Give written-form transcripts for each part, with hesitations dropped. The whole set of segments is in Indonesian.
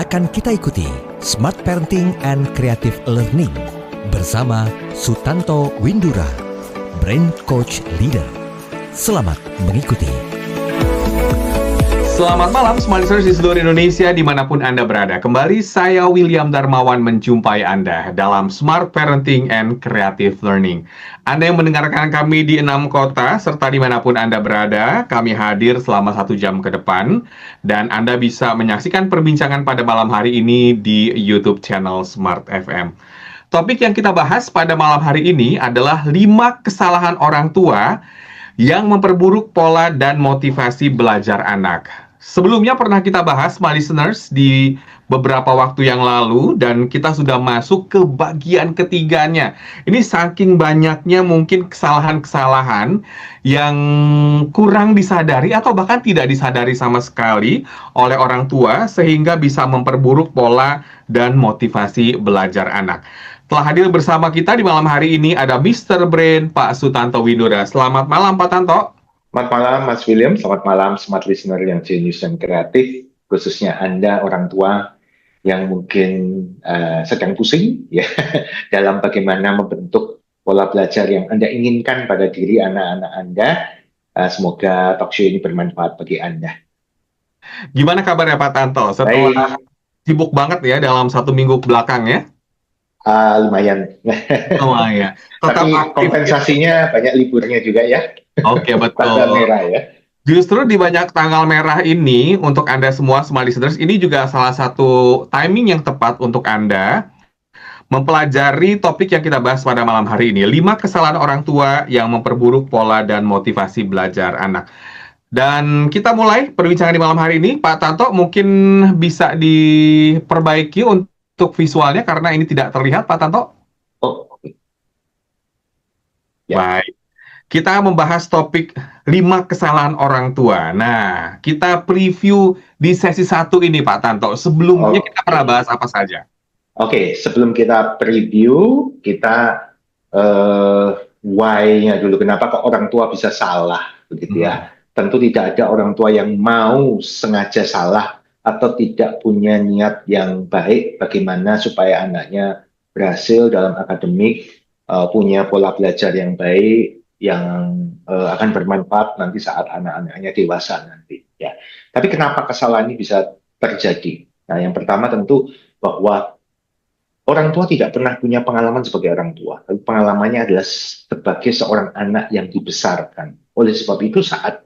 Akan kita ikuti Smart Parenting and Creative Learning bersama Sutanto Windura, Brain Coach Leader. Selamat mengikuti. Selamat malam Smart Listeners di seluruh Indonesia dimanapun Anda berada. Kembali saya William Darmawan menjumpai Anda dalam Smart Parenting and Creative Learning. Anda yang mendengarkan kami di 6 kota serta dimanapun Anda berada, kami hadir selama 1 jam ke depan. Dan Anda bisa menyaksikan perbincangan pada malam hari ini di YouTube channel Smart FM. Topik yang kita bahas pada malam hari ini adalah 5 kesalahan orang tua yang memperburuk pola dan motivasi belajar anak. Sebelumnya pernah kita bahas, my listeners, di beberapa waktu yang lalu, dan kita sudah masuk ke bagian ketiganya. Ini saking banyaknya mungkin kesalahan-kesalahan yang kurang disadari atau bahkan tidak disadari sama sekali oleh orang tua, sehingga bisa memperburuk pola dan motivasi belajar anak. Telah hadir bersama kita di malam hari ini ada Mr. Brain, Pak Sutanto Windura. Selamat malam, Pak Tanto. Selamat malam, Mas William. Selamat malam, smart listener yang jenius dan kreatif, khususnya Anda orang tua yang mungkin sedang pusing ya dalam bagaimana membentuk pola belajar yang Anda inginkan pada diri anak-anak Anda. Semoga talk show ini bermanfaat bagi Anda. Gimana kabarnya Pak Tanto? Setelah sibuk banget ya dalam 1 minggu belakang ya? Lumayan. Lumayan. Tapi kompensasinya banyak liburnya juga ya. Oke, betul. Tanggal merah ya. Justru di banyak tanggal merah ini, untuk Anda semua smart listeners, ini juga salah satu timing yang tepat untuk Anda mempelajari topik yang kita bahas pada malam hari ini. 5 kesalahan orang tua yang memperburuk pola dan motivasi belajar anak. Dan kita mulai perbincangan di malam hari ini. Pak Tanto, mungkin bisa diperbaiki untuk visualnya karena ini tidak terlihat, Pak Tanto. Oh, oke. Ya. Baik. Kita membahas topik 5 kesalahan orang tua. Nah, kita preview di sesi 1 ini, Pak Tanto. Sebelumnya kita pernah bahas apa saja? Oke, sebelum kita preview, kita why-nya dulu. Kenapa kok orang tua bisa salah, begitu ya? Tentu tidak ada orang tua yang mau sengaja salah atau tidak punya niat yang baik bagaimana supaya anaknya berhasil dalam akademik, punya pola belajar yang baik, yang akan bermanfaat nanti saat anak-anaknya dewasa nanti. Ya. Tapi kenapa kesalahan ini bisa terjadi? Nah, yang pertama tentu bahwa orang tua tidak pernah punya pengalaman sebagai orang tua. Tapi pengalamannya adalah sebagai seorang anak yang dibesarkan. Oleh sebab itu saat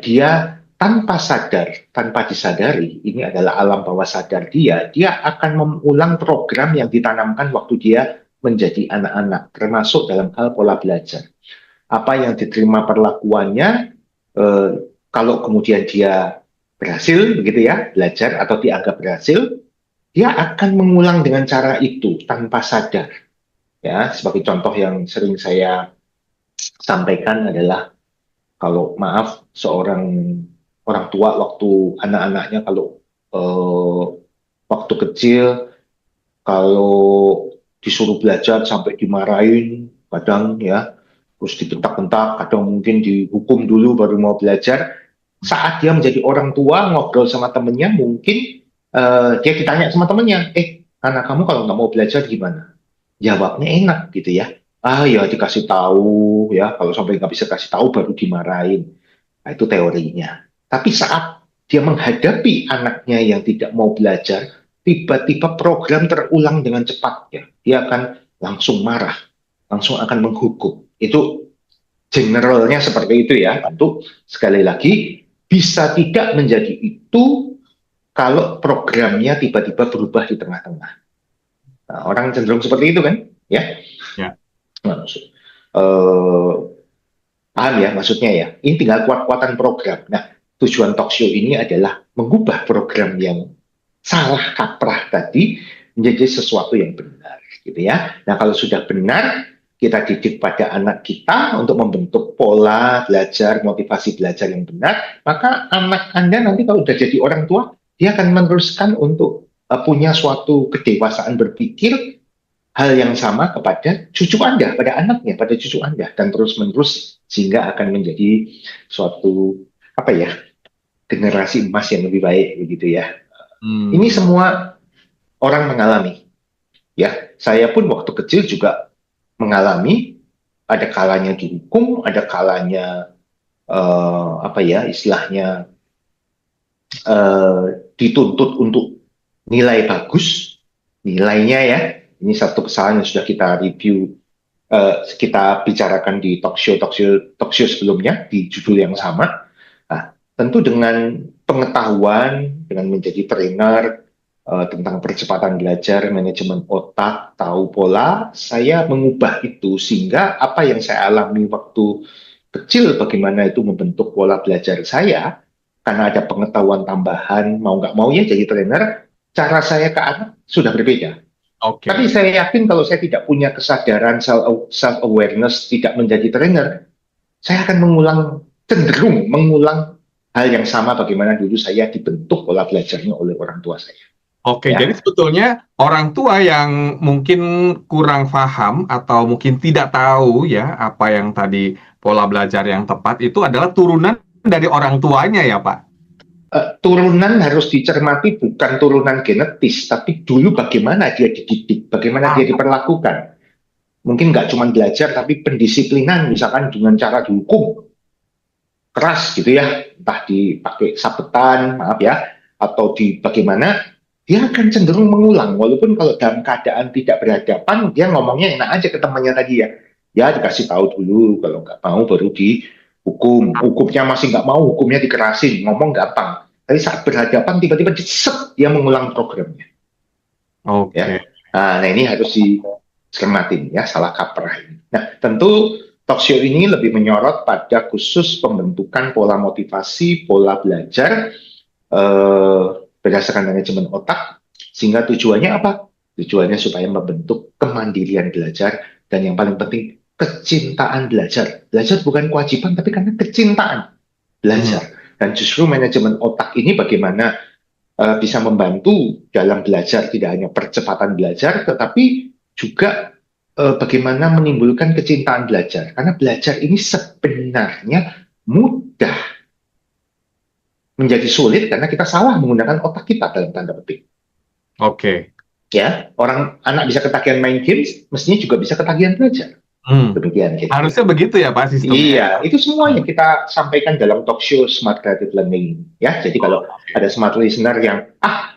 dia tanpa sadar, tanpa disadari, ini adalah alam bawah sadar dia akan mengulang program yang ditanamkan waktu dia menjadi anak-anak, termasuk dalam hal pola belajar. Apa yang diterima perlakuannya, kalau kemudian dia berhasil, begitu ya, belajar atau dianggap berhasil, dia akan mengulang dengan cara itu tanpa sadar. Ya, sebagai contoh yang sering saya sampaikan adalah, kalau maaf, seorang orang tua waktu anak-anaknya kalau waktu kecil, kalau disuruh belajar sampai dimarahin, kadang ya, terus dibentak-bentak, kadang mungkin dihukum dulu baru mau belajar. Saat dia menjadi orang tua, ngobrol sama temennya, mungkin dia ditanya sama temennya, anak kamu kalau nggak mau belajar gimana? Jawabnya enak gitu ya. Ya dikasih tahu ya, kalau sampai nggak bisa kasih tahu baru dimarahin. Nah, itu teorinya. Tapi saat dia menghadapi anaknya yang tidak mau belajar, tiba-tiba program terulang dengan cepat ya. Dia akan langsung marah, langsung akan menghukum. Itu generalnya seperti itu ya. Tentu sekali lagi bisa tidak menjadi itu kalau programnya tiba-tiba berubah di tengah-tengah. Nah, orang cenderung seperti itu kan, ya? Ya. Nah, paham ya maksudnya ya? Ini tinggal kuat-kuatan program. Nah, tujuan talk show ini adalah mengubah program yang salah kaprah tadi menjadi sesuatu yang benar, gitu ya. Nah, kalau sudah benar, kita didik pada anak kita untuk membentuk pola belajar, motivasi belajar yang benar, maka anak Anda nanti kalau sudah jadi orang tua, dia akan meneruskan untuk punya suatu kedewasaan berpikir hal yang sama kepada cucu Anda, pada anaknya, pada cucu Anda, dan terus-menerus sehingga akan menjadi suatu generasi emas yang lebih baik begitu ya. Ini semua orang mengalami. Ya, saya pun waktu kecil juga mengalami, ada kalanya dihukum, ada kalanya istilahnya dituntut untuk nilai bagus, nilainya ya. Ini satu kesalahan yang sudah kita review, kita bicarakan di talk show sebelumnya di judul yang sama. Nah, tentu dengan pengetahuan, dengan menjadi trainer tentang percepatan belajar, manajemen otak, tahu pola, saya mengubah itu sehingga apa yang saya alami waktu kecil, bagaimana itu membentuk pola belajar saya, karena ada pengetahuan tambahan, mau nggak mau ya jadi trainer, cara saya ke anak sudah berbeda. Oke. Tapi saya yakin kalau saya tidak punya kesadaran self-awareness, tidak menjadi trainer, saya akan cenderung mengulang hal yang sama bagaimana dulu saya dibentuk pola belajarnya oleh orang tua saya. Oke, Ya. jadi sebetulnya orang tua yang mungkin kurang paham atau mungkin tidak tahu ya apa yang tadi pola belajar yang tepat itu adalah turunan dari orang tuanya ya Pak? Turunan harus dicermati bukan turunan genetis, tapi dulu bagaimana dia dididik, bagaimana dia diperlakukan. Mungkin nggak cuma belajar, tapi pendisiplinan, misalkan dengan cara dihukum keras gitu ya, entah dipakai sabetan, maaf ya, atau di bagaimana, dia akan cenderung mengulang, walaupun kalau dalam keadaan tidak berhadapan, dia ngomongnya enak aja ke temannya tadi ya. Ya dikasih tahu dulu, kalau nggak mau baru dihukum. Hukumnya masih nggak mau, hukumnya dikerasin, ngomong gampang. Tapi saat berhadapan tiba-tiba dia mengulang programnya. Oke. Ya. Nah ini harus dicermatin ya, salah kaprah ini. Nah tentu talk show ini lebih menyorot pada khusus pembentukan pola motivasi, pola belajar, berdasarkan manajemen otak, sehingga tujuannya apa? Tujuannya supaya membentuk kemandirian belajar, dan yang paling penting, kecintaan belajar. Belajar bukan kewajiban, tapi karena kecintaan belajar. Dan justru manajemen otak ini bagaimana bisa membantu dalam belajar, tidak hanya percepatan belajar, tetapi juga bagaimana menimbulkan kecintaan belajar. Karena belajar ini sebenarnya mudah, menjadi sulit karena kita salah menggunakan otak kita dalam tanda petik. Oke. Ya, anak bisa ketagihan main games, mestinya juga bisa ketagihan belajar. Demikian. Gitu. Harusnya begitu ya Pak sistemnya. Iya, itu semuanya kita sampaikan dalam talk show Smart Creative Learning. Ya, jadi kalau ada smart listener yang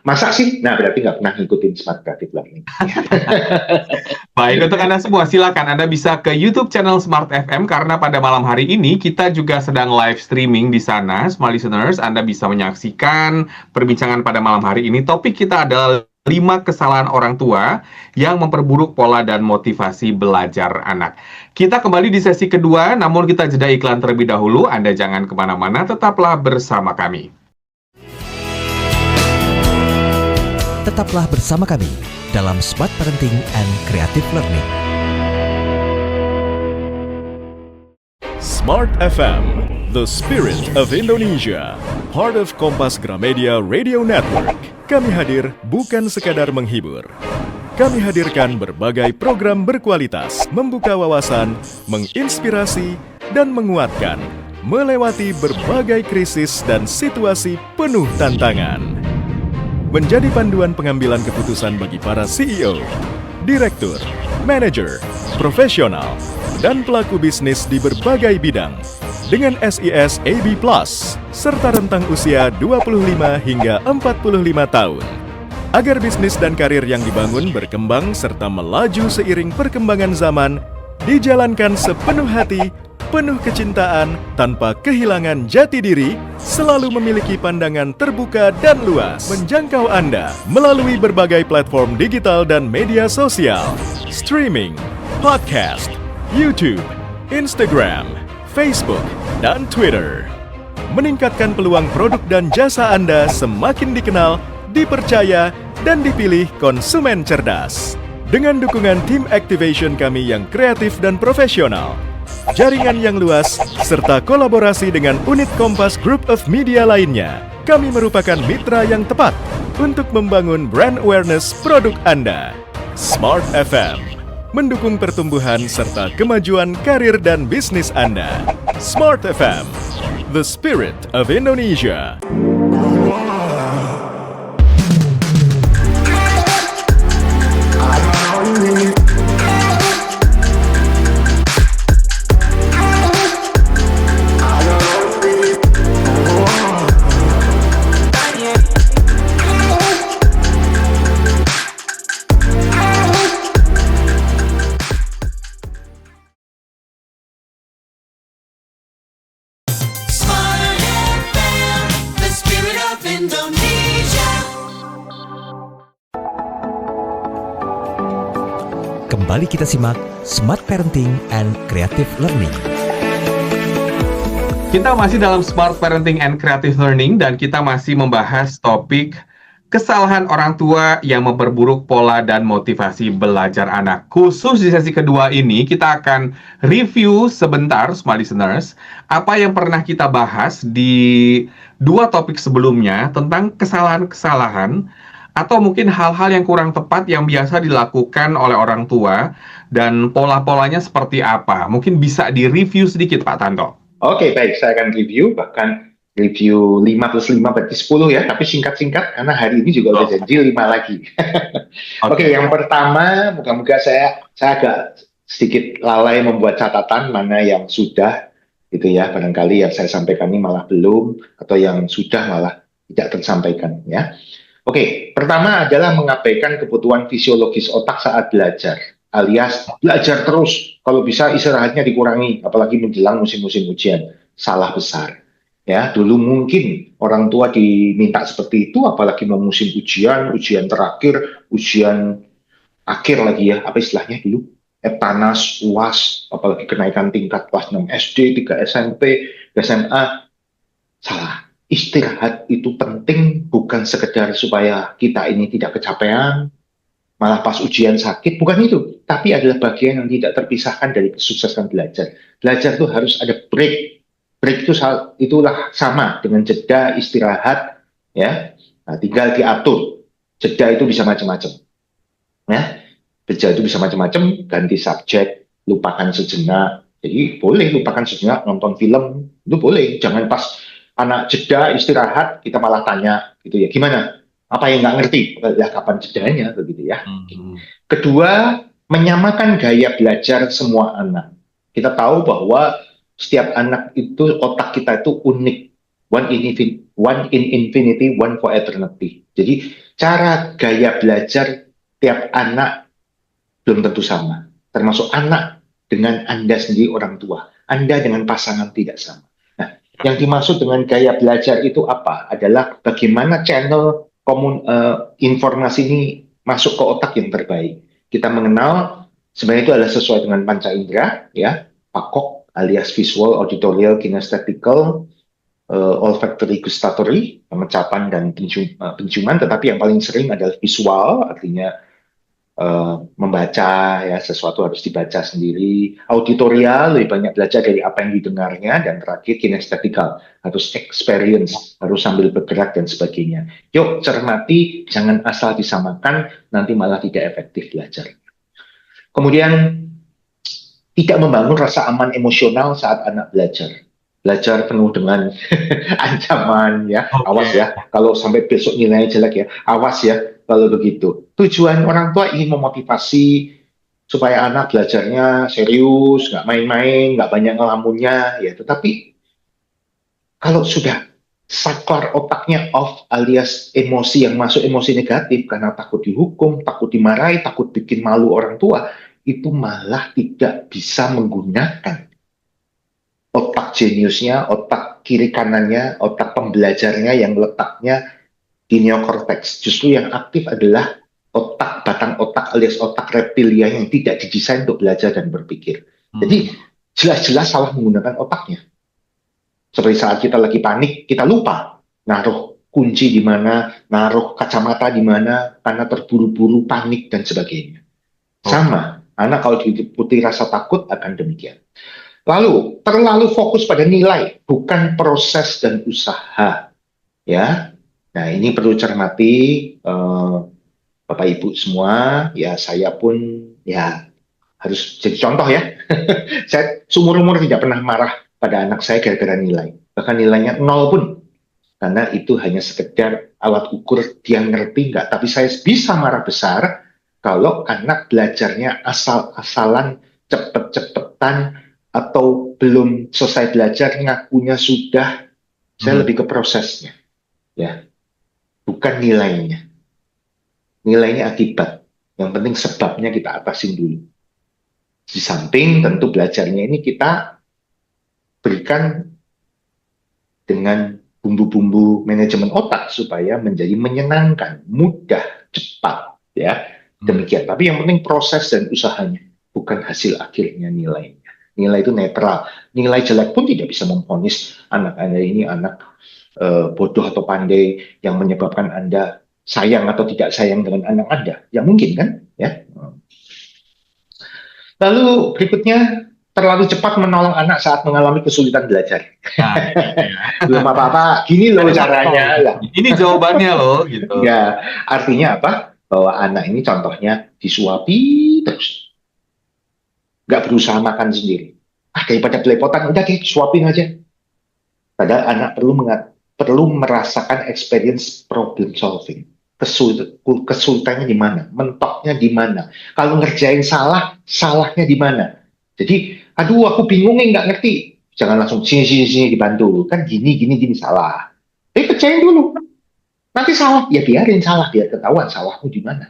masa sih, nah berarti nggak pernah ngikutin Smart Creative Learning. Baik, untuk Anda semua, silakan Anda bisa ke YouTube channel Smart FM, karena pada malam hari ini kita juga sedang live streaming di sana. Smart listeners, Anda bisa menyaksikan perbincangan pada malam hari ini. Topik kita adalah 5 kesalahan orang tua yang memperburuk pola dan motivasi belajar anak. Kita kembali di sesi kedua, namun kita jeda iklan terlebih dahulu. Anda jangan kemana-mana, tetaplah bersama kami. Tetaplah bersama kami dalam Smart Parenting and Creative Learning. Smart FM, the spirit of Indonesia, part of Kompas Gramedia Radio Network. Kami hadir bukan sekadar menghibur. Kami hadirkan berbagai program berkualitas, membuka wawasan, menginspirasi, dan menguatkan, melewati berbagai krisis dan situasi penuh tantangan. Menjadi panduan pengambilan keputusan bagi para CEO, direktur, manajer, profesional, dan pelaku bisnis di berbagai bidang. Dengan SIS AB+, serta rentang usia 25 hingga 45 tahun. Agar bisnis dan karir yang dibangun berkembang serta melaju seiring perkembangan zaman, dijalankan sepenuh hati, penuh kecintaan, tanpa kehilangan jati diri, selalu memiliki pandangan terbuka dan luas, menjangkau Anda melalui berbagai platform digital dan media sosial, streaming, podcast, YouTube, Instagram, Facebook, dan Twitter. Meningkatkan peluang produk dan jasa Anda semakin dikenal, dipercaya, dan dipilih konsumen cerdas. Dengan dukungan tim activation kami yang kreatif dan profesional, jaringan yang luas, serta kolaborasi dengan unit Kompas Group of Media lainnya, kami merupakan mitra yang tepat untuk membangun brand awareness produk Anda. Smart FM, mendukung pertumbuhan serta kemajuan karir dan bisnis Anda. Smart FM, the spirit of Indonesia. Kembali kita simak Smart Parenting and Creative Learning. Kita masih dalam Smart Parenting and Creative Learning dan kita masih membahas topik kesalahan orang tua yang memperburuk pola dan motivasi belajar anak. Khusus di sesi kedua ini kita akan review sebentar, Smart Listeners, apa yang pernah kita bahas di dua topik sebelumnya tentang kesalahan-kesalahan atau mungkin hal-hal yang kurang tepat yang biasa dilakukan oleh orang tua dan pola-polanya seperti apa. Mungkin bisa di-review sedikit, Pak Tanto. Oke, baik. Saya akan review, bahkan review 5 plus 5 berarti 10 ya, tapi singkat-singkat karena hari ini juga udah janji 5 lagi. Oke, yang pertama, moga-moga saya agak sedikit lalai membuat catatan mana yang sudah, gitu ya. Barangkali yang saya sampaikan ini malah belum, atau yang sudah malah tidak tersampaikan ya. Oke, pertama adalah mengabaikan kebutuhan fisiologis otak saat belajar. Alias belajar terus, kalau bisa istirahatnya dikurangi, apalagi menjelang musim-musim ujian. Salah besar. Ya, dulu mungkin orang tua diminta seperti itu, apalagi mau musim ujian, ujian terakhir, ujian akhir lagi ya, apa istilahnya dulu? Eptanas, UAS, apalagi kenaikan tingkat kelas 6 SD, 3 SMP, SMA. Salah. Istirahat itu penting, bukan sekedar supaya kita ini tidak kecapean, malah pas ujian sakit, bukan itu. Tapi adalah bagian yang tidak terpisahkan dari kesuksesan belajar. Belajar itu harus ada break. Break itu itulah sama dengan jeda istirahat, ya. Nah, tinggal diatur. Jeda itu bisa macam-macam. Ya. Jeda itu bisa macam-macam, ganti subjek, lupakan sejenak. Jadi boleh lupakan sejenak, nonton film, itu boleh. Jangan pas anak jeda istirahat, kita malah tanya, gitu ya. Gimana? Apa yang nggak ngerti? Ya, kapan jedanya, begitu ya. Kedua, menyamakan gaya belajar semua anak. Kita tahu bahwa setiap anak itu, otak kita itu unik. One in infinity, one for eternity. Jadi, cara gaya belajar tiap anak belum tentu sama. Termasuk anak dengan Anda sendiri orang tua. Anda dengan pasangan tidak sama. Nah, yang dimaksud dengan gaya belajar itu apa? Adalah bagaimana channel informasi ini masuk ke otak yang terbaik. Kita mengenal sebenarnya itu adalah sesuai dengan panca indera, ya, PAKOK alias visual, auditorial, kinesthetical, olfactory, gustatory, pengecapan dan penciuman. Tetapi yang paling sering adalah visual, artinya membaca, ya, sesuatu harus dibaca sendiri. Auditorial, lebih banyak belajar dari apa yang didengarnya. Dan terakhir kinesthetical, harus experience, harus sambil bergerak dan sebagainya. Yuk cermati, jangan asal disamakan, nanti malah tidak efektif belajar. Kemudian tidak membangun rasa aman emosional saat anak belajar. Belajar penuh dengan ancaman, ya. Awas ya, kalau sampai besok nilainya jelek ya, awas ya kalau begitu. Tujuan orang tua ingin memotivasi supaya anak belajarnya serius, nggak main-main, nggak banyak ngelamunnya, ya. Tetapi kalau sudah saklar otaknya off, alias emosi yang masuk emosi negatif karena takut dihukum, takut dimarahi, takut bikin malu orang tua, itu malah tidak bisa menggunakan otak jeniusnya, otak kiri kanannya, otak pembelajarnya yang letaknya di neokortex. Justru yang aktif adalah otak, batang otak alias otak reptilia yang tidak didesain untuk belajar dan berpikir. Jadi jelas-jelas salah menggunakan otaknya. Seperti saat kita lagi panik, kita lupa naruh kunci di mana, naruh kacamata di mana, karena terburu-buru, panik dan sebagainya. Sama, anak kalau diliputi rasa takut akan demikian. Lalu, terlalu fokus pada nilai, bukan proses dan usaha. Ya, nah ini perlu cermati, Bapak Ibu semua, ya saya pun ya harus jadi contoh ya. Saya seumur-umur tidak pernah marah pada anak saya gara-gara nilai. Bahkan nilainya 0 pun. Karena itu hanya sekedar alat ukur dia ngerti nggak. Tapi saya bisa marah besar kalau anak belajarnya asal-asalan, cepet-cepetan, atau belum selesai belajar, ngakunya sudah. Saya lebih ke prosesnya. Ya, bukan nilainya. Nilainya akibat. Yang penting sebabnya kita atasin dulu. Di samping tentu belajarnya ini kita berikan dengan bumbu-bumbu manajemen otak supaya menjadi menyenangkan, mudah, cepat, ya. Demikian. Tapi yang penting proses dan usahanya, bukan hasil akhirnya nilainya. Nilai itu netral. Nilai jelek pun tidak bisa memvonis anak Anda ini anak bodoh atau pandai yang menyebabkan Anda sayang atau tidak sayang dengan anak Anda. Ya mungkin kan? Ya. Lalu berikutnya, terlalu cepat menolong anak saat mengalami kesulitan belajar. Nah, ya. Belum apa-apa, gini loh caranya. Lah. Ini jawabannya loh, gitu. Ya, artinya apa? Bahwa anak ini contohnya disuapi terus. Nggak berusaha makan sendiri. Daripada belepotan, udah deh, suapin aja. Padahal anak perlu merasakan experience problem solving. Kesulitannya di mana? Mentoknya di mana? Kalau ngerjain salah, salahnya di mana? Jadi, aduh aku bingung nih, nggak ngerti. Jangan langsung sini dibantu. Kan gini salah. Kerjain dulu. Nanti salah, ya biarin salah, biar ketahuan salahmu di mana.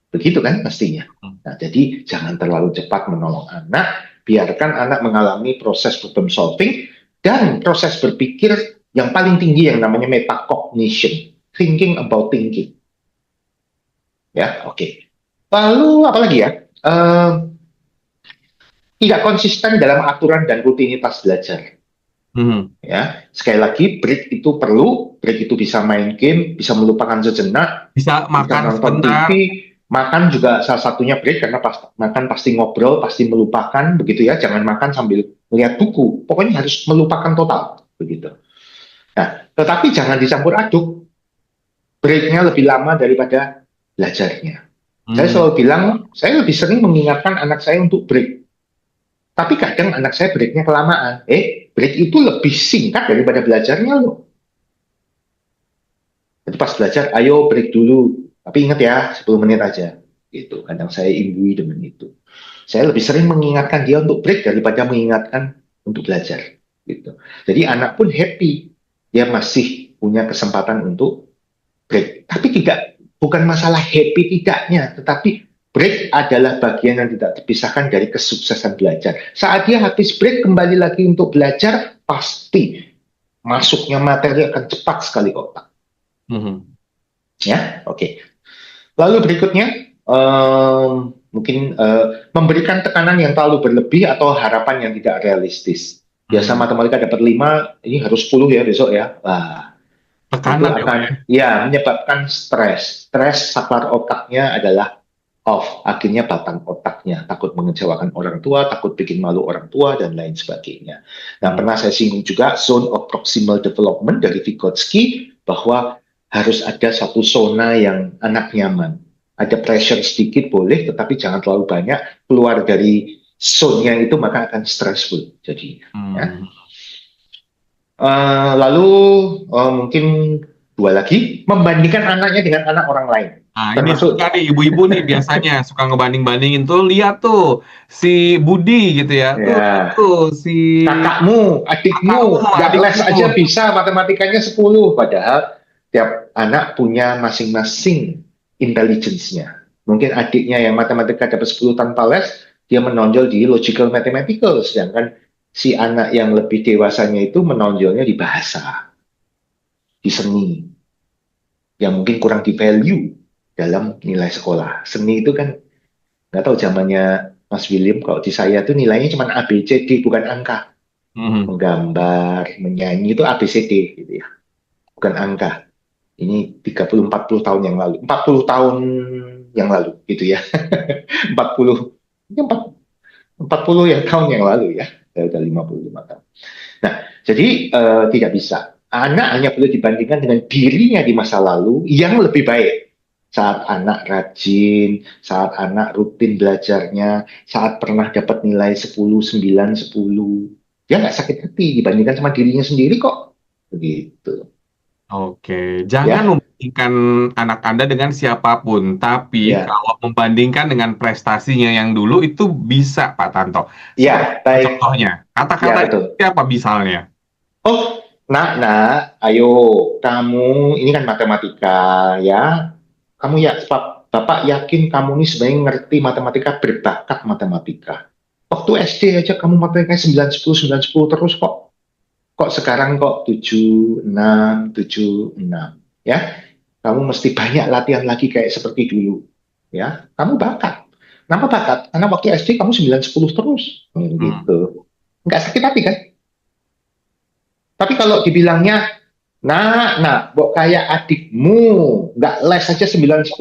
Begitu kan mestinya. Nah, jadi jangan terlalu cepat menolong anak, biarkan anak mengalami proses problem solving dan proses berpikir yang paling tinggi yang namanya metacognition, thinking about thinking. Ya, oke. Lalu apa lagi ya? Tidak konsisten dalam aturan dan rutinitas belajar. Ya, sekali lagi break itu perlu, break itu bisa main game, bisa melupakan sejenak, bisa makan nonton sebentar. TV, makan juga salah satunya break karena makan pasti ngobrol, pasti melupakan begitu ya, jangan makan sambil melihat buku, pokoknya harus melupakan total begitu. Nah, tetapi jangan dicampur aduk, breaknya lebih lama daripada belajarnya. Saya selalu bilang, saya lebih sering mengingatkan anak saya untuk break. Tapi kadang anak saya breaknya kelamaan. Break itu lebih singkat daripada belajarnya loh. Jadi pas belajar, ayo break dulu. Tapi ingat ya, 10 menit aja. Gitu. Kadang saya imbui dengan itu. Saya lebih sering mengingatkan dia untuk break daripada mengingatkan untuk belajar. Gitu. Jadi anak pun happy. Dia masih punya kesempatan untuk break. Tapi bukan masalah happy tidaknya, tetapi break adalah bagian yang tidak terpisahkan dari kesuksesan belajar. Saat dia habis break kembali lagi untuk belajar, pasti masuknya materi akan cepat sekali ke otak. Ya, oke. Lalu berikutnya, mungkin memberikan tekanan yang terlalu berlebih atau harapan yang tidak realistis. Biasa matematika dapat 5, ini harus 10 ya besok ya. Wah, tekanan itu akan menyebabkan stres. Stres saklar otaknya adalah off, akhirnya batang otaknya takut mengecewakan orang tua, takut bikin malu orang tua, dan lain sebagainya. Nah, pernah saya singgung juga zone of proximal development dari Vygotsky, bahwa harus ada satu zona yang anak nyaman. Ada pressure sedikit boleh, tetapi jangan terlalu banyak. Keluar dari zone-nya itu maka akan stressful. Jadi, ya. Lalu mungkin 2 lagi, membandingkan anaknya dengan anak orang lain. Nah, ini suka nih ibu-ibu nih biasanya suka ngebanding-bandingin tuh, lihat tuh si Budi gitu ya. Tuh si kakakmu, adikmu, nggak les aja bisa matematikanya 10, padahal tiap anak punya masing-masing intelligence-nya. Mungkin adiknya yang matematika dapat 10 tanpa les, dia menonjol di logical mathematical, sedangkan si anak yang lebih dewasanya itu menonjolnya di bahasa, di seni, yang mungkin kurang di value dalam nilai sekolah. Seni itu kan, nggak tahu zamannya Mas William, kalau di saya tuh nilainya cuma ABCD, bukan angka. Menggambar, menyanyi itu ABCD gitu ya, bukan angka. Ini 30-40 tahun yang lalu, 40 tahun yang lalu gitu ya. 40 yang tahun yang lalu ya, sudah 55 tahun. Nah, jadi tidak bisa. Anak hanya perlu dibandingkan dengan dirinya di masa lalu yang lebih baik. Saat anak rajin, saat anak rutin belajarnya, saat pernah dapat nilai 10, 9, 10. Dia nggak sakit hati dibandingkan sama dirinya sendiri kok. Begitu. Oke, jangan membandingkan anak Anda dengan siapapun, tapi kalau membandingkan dengan prestasinya yang dulu itu bisa, Pak Tanto. Ya, baik. Contohnya, kata-kata siapa misalnya? Oh, nak, ayo kamu, ini kan matematika ya. Kamu ya, Bapak yakin kamu ini sebenarnya ngerti matematika, berbakat matematika. Waktu SD aja kamu matematikanya 9, 10, 9, 10 terus kok. Kok sekarang kok 7, 6, 7, 6 ya? Kamu mesti banyak latihan lagi kayak seperti dulu ya, kamu bakat. Kenapa bakat? Karena waktu SD kamu 9-10 terus, gitu. Nggak sakit hati kan? Tapi kalau dibilangnya, nah, kok kayak adikmu, nggak les aja 9-10,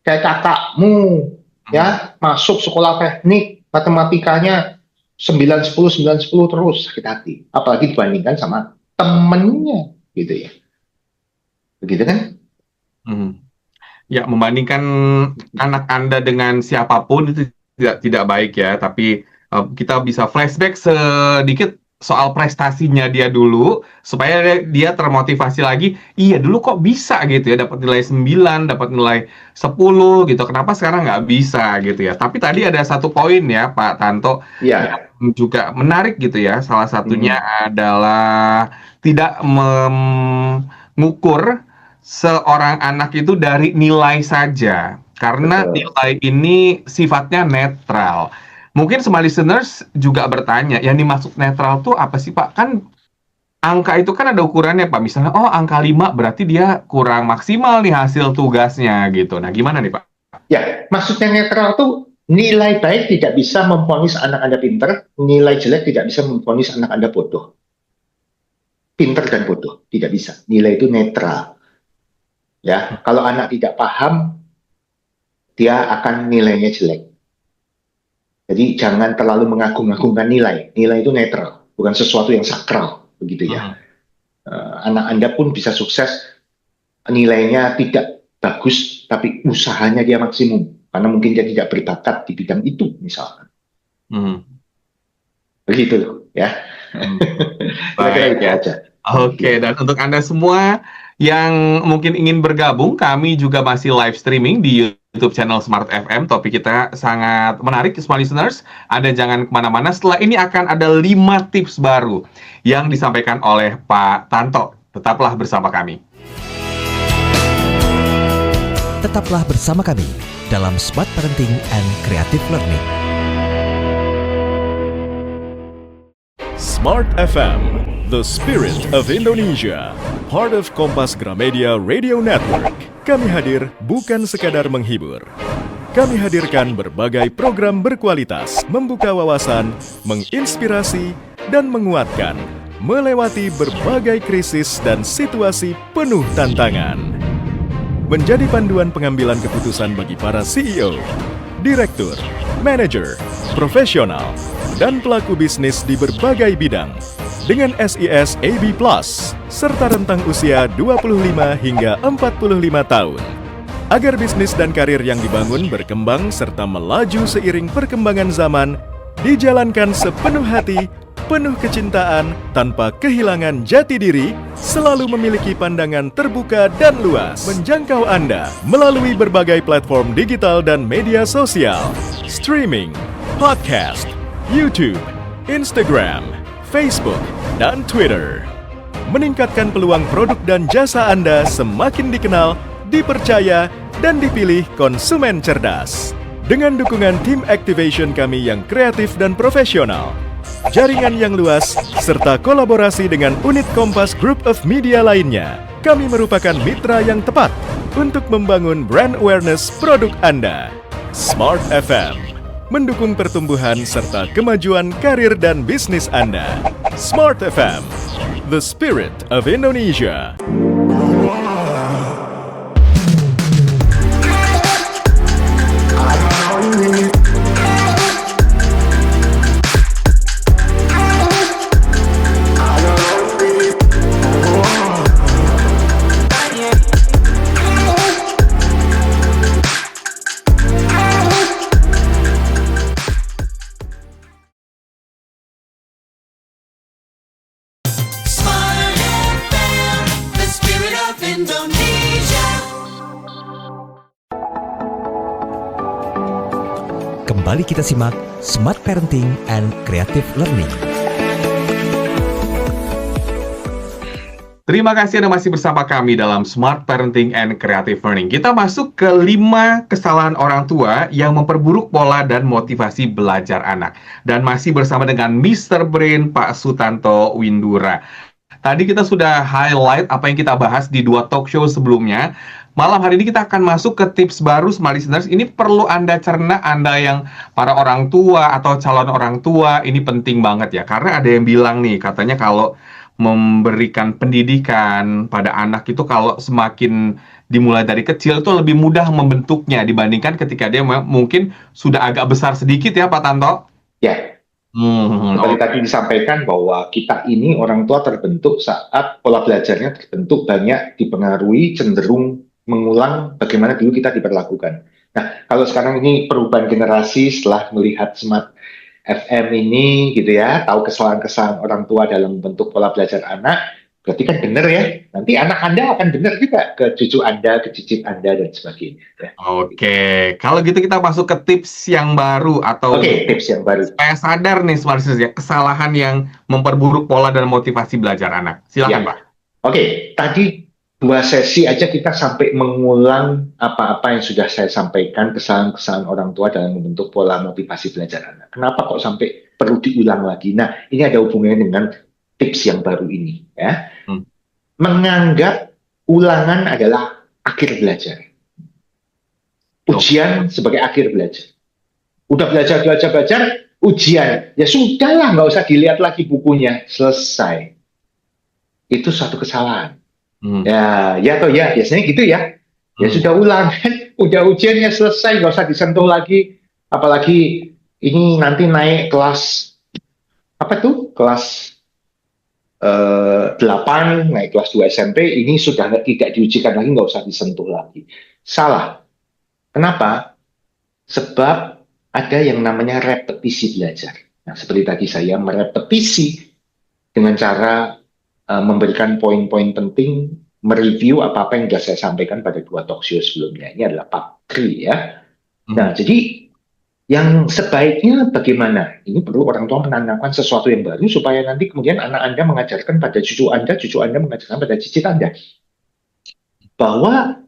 kayak kakakmu, ya, masuk sekolah teknik, matematikanya 9-10 terus, sakit hati. Apalagi dibandingkan sama temennya, gitu ya. Begitu kan? Ya, membandingkan anak Anda dengan siapapun itu tidak baik ya, tapi kita bisa flashback sedikit soal prestasinya dia dulu supaya dia termotivasi lagi. Iya, dulu kok bisa gitu ya, dapat nilai 9, dapat nilai 10 gitu. Kenapa sekarang nggak bisa gitu ya? Tapi tadi ada satu poin ya, Pak Tanto, Ya. yang juga menarik gitu ya. Salah satunya adalah tidak mengukur seorang anak itu dari nilai saja, karena Betul. nilai ini sifatnya netral. Mungkin semua listeners juga bertanya, yang dimaksud netral tuh apa sih Pak? Kan angka itu kan ada ukurannya Pak. Misalnya, oh angka 5 berarti dia kurang maksimal nih hasil tugasnya gitu. Nah gimana nih Pak? Ya, maksudnya netral tuh nilai baik tidak bisa memvonis anak Anda pinter, nilai jelek tidak bisa memvonis anak Anda bodoh. Pinter dan bodoh, tidak bisa. Nilai itu netral. Ya, kalau anak tidak paham, dia akan nilainya jelek. Jadi jangan terlalu mengagung-agungkan nilai. Nilai itu netral, bukan sesuatu yang sakral, begitu ya. Anak Anda pun bisa sukses, nilainya tidak bagus, tapi usahanya dia maksimum. Karena mungkin dia tidak berbakat di bidang itu, misalkan. Begitu loh, ya. Baik. Kira-kira aja. Oke, dan untuk Anda semua yang mungkin ingin bergabung, kami juga masih live streaming di YouTube channel Smart FM. Topik kita sangat menarik, semua listeners. Anda jangan kemana-mana. Setelah ini akan ada 5 tips baru yang disampaikan oleh Pak Tanto. Tetaplah bersama kami. Tetaplah bersama kami dalam Smart Parenting and Creative Learning. Smart FM, the spirit of Indonesia, part of Kompas Gramedia Radio Network. Kami hadir bukan sekadar menghibur. Kami hadirkan berbagai program berkualitas, membuka wawasan, menginspirasi, dan menguatkan, melewati berbagai krisis dan situasi penuh tantangan. Menjadi panduan pengambilan keputusan bagi para CEO, direktur, manajer, profesional, dan pelaku bisnis di berbagai bidang dengan SIS AB+, serta rentang usia 25 hingga 45 tahun. Agar bisnis dan karir yang dibangun berkembang serta melaju seiring perkembangan zaman, dijalankan sepenuh hati, penuh kecintaan, tanpa kehilangan jati diri, selalu memiliki pandangan terbuka dan luas, menjangkau Anda melalui berbagai platform digital dan media sosial, streaming, podcast, YouTube, Instagram, Facebook, dan Twitter. Meningkatkan peluang produk dan jasa Anda semakin dikenal, dipercaya, dan dipilih konsumen cerdas. Dengan dukungan tim activation kami yang kreatif dan profesional, jaringan yang luas, serta kolaborasi dengan unit Kompas Group of Media lainnya, kami merupakan mitra yang tepat untuk membangun brand awareness produk Anda. Smart FM mendukung pertumbuhan serta kemajuan karir dan bisnis Anda. Smart FM, the spirit of Indonesia. Kembali kita simak Smart Parenting and Creative Learning. Terima kasih Anda masih bersama kami dalam Smart Parenting and Creative Learning. Kita masuk ke 5 kesalahan orang tua yang memperburuk pola dan motivasi belajar anak. Dan masih bersama dengan Mr. Brain, Pak Sutanto Windura. Tadi kita sudah highlight apa yang kita bahas di 2 talk show sebelumnya. malam hari ini kita akan masuk ke tips baru Smart Listeners. Ini perlu Anda cerna, Anda yang para orang tua atau calon orang tua, ini penting banget ya. Karena ada yang bilang nih, katanya kalau memberikan pendidikan pada anak itu kalau semakin dimulai dari kecil itu lebih mudah membentuknya dibandingkan ketika dia mungkin sudah agak besar sedikit ya Pak Tanto. Ya, seperti Oke. tadi disampaikan bahwa kita ini orang tua terbentuk saat pola belajarnya terbentuk banyak dipengaruhi cenderung mengulang bagaimana dulu kita diperlakukan. Nah, kalau sekarang ini perubahan generasi setelah melihat Smart FM ini gitu ya, tahu kesalahan-kesalahan orang tua dalam bentuk pola belajar anak, berarti kan benar ya. Nanti anak Anda akan benar juga ke cucu Anda, ke cicit Anda dan sebagainya. Ya. Oke, kalau gitu kita masuk ke tips yang baru atau Oke, tips yang baru. supaya sadar nih Smart Listeners ya, kesalahan yang memperburuk pola dan motivasi belajar anak. Silakan Ya. Pak. Oke, tadi 2 sesi aja kita sampai mengulang apa-apa yang sudah saya sampaikan, kesalahan-kesalahan orang tua dalam membentuk pola motivasi belajar anak. Kenapa kok sampai perlu diulang lagi? Nah, ini ada hubungannya dengan tips yang baru ini. Ya. Menganggap ulangan adalah akhir belajar. Ujian sebagai akhir belajar. Udah belajar, ujian. Ya sudahlah, nggak usah dilihat lagi bukunya. Selesai. Itu suatu kesalahan. Ya biasanya gitu ya. Ya sudah ulang kan, udah ujiannya selesai, nggak usah disentuh lagi. Apalagi ini nanti naik kelas apa tuh? Kelas 8, naik kelas 2 SMP, ini sudah tidak diujikan lagi, nggak usah disentuh lagi. Salah. Kenapa? Sebab ada yang namanya repetisi belajar. Nah, seperti tadi saya merepetisi dengan cara memberikan poin-poin penting, mereview apa-apa yang sudah saya sampaikan pada 2 talkshow sebelumnya. Ini adalah part 3 ya. Nah, jadi yang sebaiknya bagaimana? Ini perlu orang tua menanamkan sesuatu yang baru supaya nanti kemudian anak Anda mengajarkan pada cucu Anda mengajarkan pada cicit Anda. Bahwa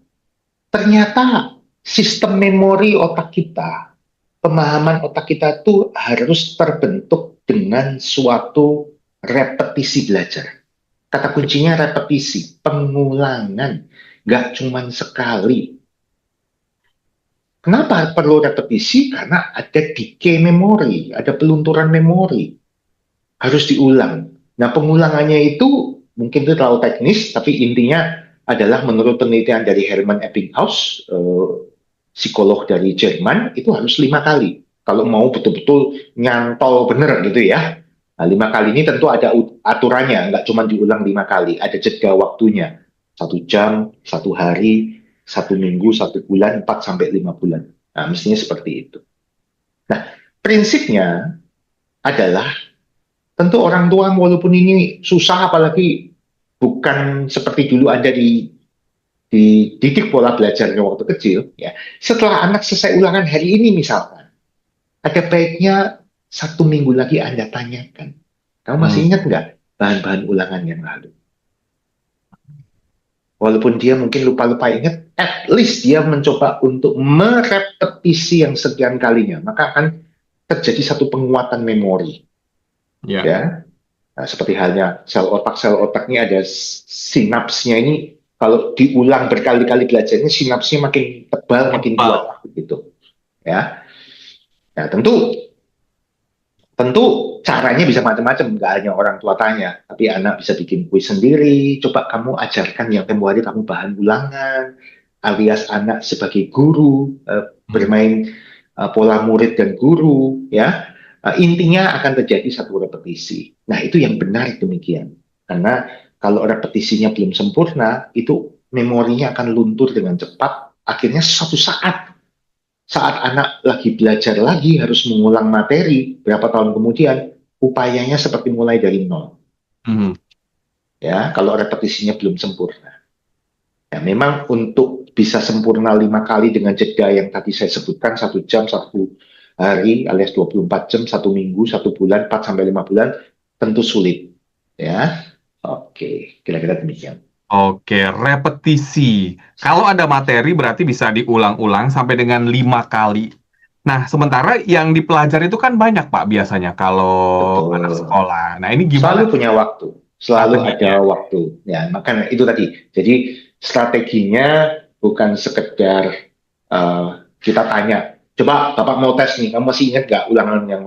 ternyata sistem memori otak kita, pemahaman otak kita itu harus terbentuk dengan suatu repetisi belajar. Kata kuncinya repetisi, pengulangan, nggak cuma sekali. Kenapa perlu repetisi? Karena ada decay memori, ada pelunturan memori. Harus diulang. Nah, pengulangannya itu mungkin itu terlalu teknis, tapi intinya adalah menurut penelitian dari Hermann Ebbinghaus, psikolog dari Jerman, itu harus 5 kali. Kalau mau betul-betul nyantol bener gitu ya. Nah, 5 kali ini tentu ada aturannya, nggak cuma diulang 5 kali, ada jeda waktunya. 1 jam, 1 hari, 1 minggu, 1 bulan, 4 sampai 5 bulan. Nah, mestinya seperti itu. Nah, prinsipnya adalah tentu orang tua walaupun ini susah, apalagi bukan seperti dulu Anda dididik pola belajarnya waktu kecil, ya. Setelah anak selesai ulangan hari ini misalkan, ada baiknya 1 minggu lagi Anda tanyakan, kamu masih ingat nggak bahan-bahan ulangan yang lalu? Walaupun dia mungkin lupa-lupa ingat, at least dia mencoba untuk merepetisi yang sekian kalinya, maka akan terjadi satu penguatan memori. Ya. Nah, seperti halnya sel otak ini ada sinapsnya ini, kalau diulang berkali-kali belajarnya, sinapsnya makin tebal, makin kuat gitu. Ya. Nah, tentu caranya bisa macam-macam, nggak hanya orang tua tanya, tapi anak bisa bikin kuis sendiri. Coba kamu ajarkan yang tempo hari kamu bahan ulangan, alias anak sebagai guru, bermain pola murid dan guru, ya. Intinya akan terjadi satu repetisi. Nah, itu yang benar demikian. Karena kalau repetisinya belum sempurna, itu memorinya akan luntur dengan cepat. Akhirnya suatu saat anak lagi belajar lagi, harus mengulang materi, berapa tahun kemudian, upayanya seperti mulai dari nol. Ya, kalau repetisinya belum sempurna. Ya, memang untuk bisa sempurna 5 kali dengan jeda yang tadi saya sebutkan, 1 jam, 1 hari, alias 24 jam, 1 minggu, 1 bulan, 4 sampai 5 bulan, tentu sulit. Ya, oke, kira-kira demikian. Oke, repetisi. Kalau ada materi berarti bisa diulang-ulang sampai dengan 5 kali. Nah, sementara yang dipelajari itu kan banyak, Pak, biasanya kalau anak sekolah. Nah, ini gimana? Selalu punya waktu. Selalu ada waktu. Ya, makanya itu tadi. Jadi, strateginya bukan sekedar kita tanya, coba Bapak mau tes nih, kamu masih ingat nggak ulangan yang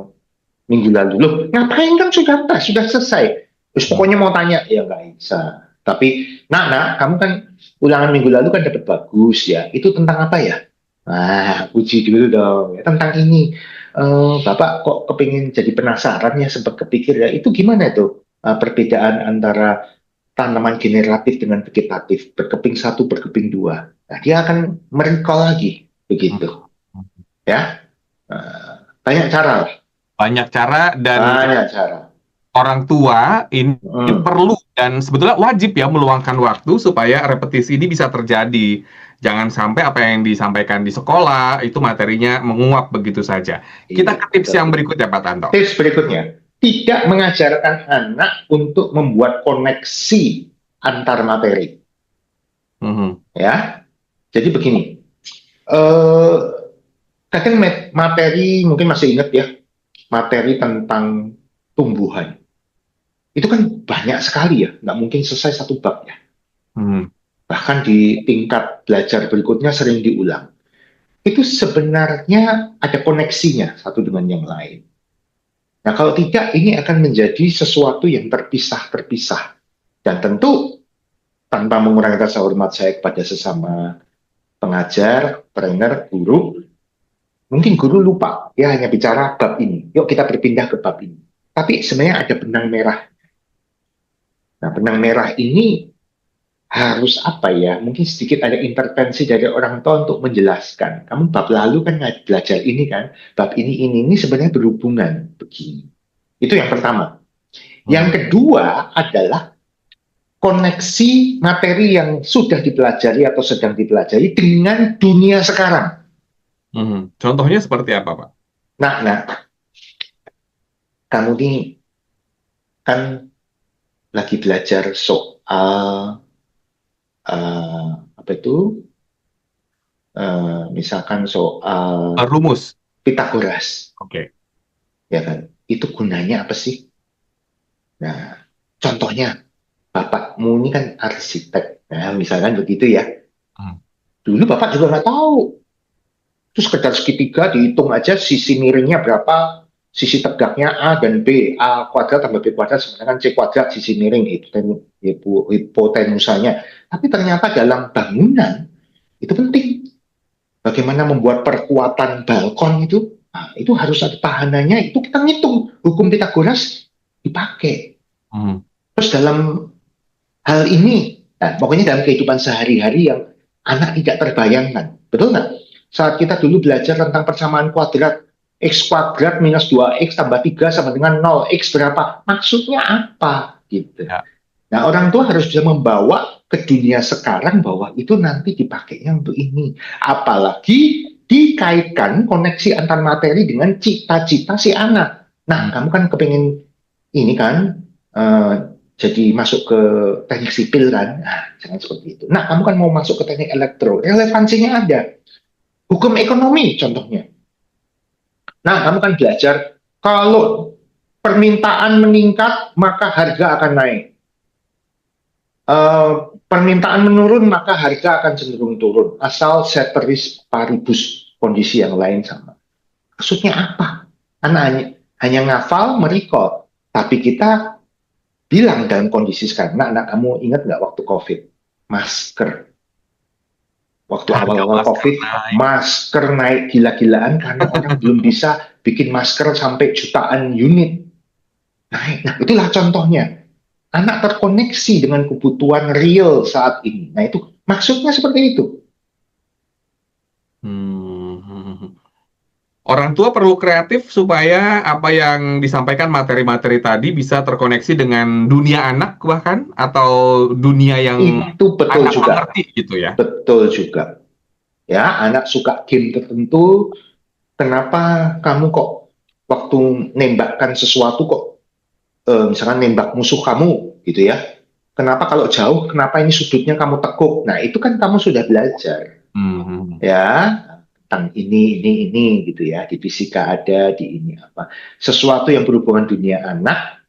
minggu lalu? Loh, ngapain, kan sudah tes, sudah selesai. Terus pokoknya mau tanya, ya nggak bisa. Tapi, nak, kamu kan ulangan minggu lalu kan dapat bagus ya. Itu tentang apa ya? Nah, uji dulu dong. Ya, tentang ini. Bapak kok kepingin jadi penasaran ya, sempat kepikir ya. Itu gimana tuh perbedaan antara tanaman generatif dengan vegetatif? Berkeping satu, berkeping dua. Nah, dia akan merecall lagi. Begitu. Ya. Banyak cara lah. Banyak cara dan Banyak cara. orang tua ini perlu dan sebetulnya wajib ya meluangkan waktu supaya repetisi ini bisa terjadi. Jangan sampai apa yang disampaikan di sekolah itu materinya menguap begitu saja. Kita ke tips yang berikutnya, Pak Tanto. Tips berikutnya, tidak mengajarkan anak untuk membuat koneksi antar materi. Ya, jadi begini. Kadang materi, mungkin masih ingat ya, materi tentang tumbuhan. Itu kan banyak sekali ya, nggak mungkin selesai satu bab ya. Bahkan di tingkat belajar berikutnya sering diulang. Itu sebenarnya ada koneksinya satu dengan yang lain. Nah, kalau tidak, ini akan menjadi sesuatu yang terpisah-terpisah. Dan tentu, tanpa mengurangi rasa hormat saya kepada sesama pengajar, trainer, guru, mungkin guru lupa, ya hanya bicara bab ini. Yuk kita berpindah ke bab ini. Tapi sebenarnya ada benang merah. Nah, benang merah ini harus apa ya? Mungkin sedikit ada intervensi dari orang tua untuk menjelaskan. Kamu bab lalu kan belajar ini kan, bab ini sebenarnya berhubungan begini. Itu yang pertama. Yang kedua adalah koneksi materi yang sudah dipelajari atau sedang dipelajari dengan dunia sekarang. Contohnya seperti apa, Pak? Nah, kamu ini kan lagi belajar soal apa itu? Misalkan soal rumus Pitagoras. Oke. Ya kan? Itu gunanya apa sih? Nah, contohnya bapakmu ini kan arsitek. Nah, misalkan begitu ya. Dulu bapak juga nggak tahu. Terus sekedar segitiga dihitung aja sisi miringnya berapa, sisi tegaknya A dan B, A kuadrat tambah B kuadrat sebenarnya kan C kuadrat sisi miring hipotenusanya. Tapi ternyata dalam bangunan itu penting. Bagaimana membuat perkuatan balkon itu, nah, itu harus ada tahanannya. Itu kita ngitung hukum Pitagoras dipakai. Terus dalam hal ini, nah, pokoknya dalam kehidupan sehari-hari yang anak tidak terbayangkan, betul nggak? Saat kita dulu belajar tentang persamaan kuadrat, X kuadrat minus 2X tambah 3 sama dengan 0, X berapa? Maksudnya apa? Gitu. Ya. Nah, orang tua harus bisa membawa ke dunia sekarang bahwa itu nanti dipakainya untuk ini. Apalagi dikaitkan koneksi antar materi dengan cita-cita si anak. Nah, kamu kan kepengen ini kan, jadi masuk ke teknik sipil kan? Nah, jangan seperti itu. Nah, kamu kan mau masuk ke teknik elektro, relevansinya ada. Hukum ekonomi contohnya. Nah, kamu kan belajar, kalau permintaan meningkat, maka harga akan naik. Permintaan menurun, maka harga akan cenderung turun. Asal ceteris paribus, kondisi yang lain sama. Maksudnya apa? Anak hanya ngafal, merecall. Tapi kita bilang dalam kondisi sekarang, anak kamu ingat nggak waktu COVID? Masker. Waktu awal-awal COVID, masker naik gila-gilaan karena orang belum bisa bikin masker sampai jutaan unit. Nah, itulah contohnya. Anak terkoneksi dengan kebutuhan real saat ini. Nah, itu maksudnya seperti itu. Orang tua perlu kreatif supaya apa yang disampaikan materi-materi tadi bisa terkoneksi dengan dunia anak bahkan atau dunia yang itu betul anak juga. mengerti gitu ya. Betul juga. Ya, anak suka game tertentu. Kenapa kamu kok waktu nembakkan sesuatu kok misalkan nembak musuh kamu gitu ya. Kenapa kalau jauh, kenapa ini sudutnya kamu tekuk? Nah, itu kan kamu sudah belajar. Ya, tentang ini gitu ya. Di fisika ada, di ini apa. Sesuatu yang berhubungan dunia anak,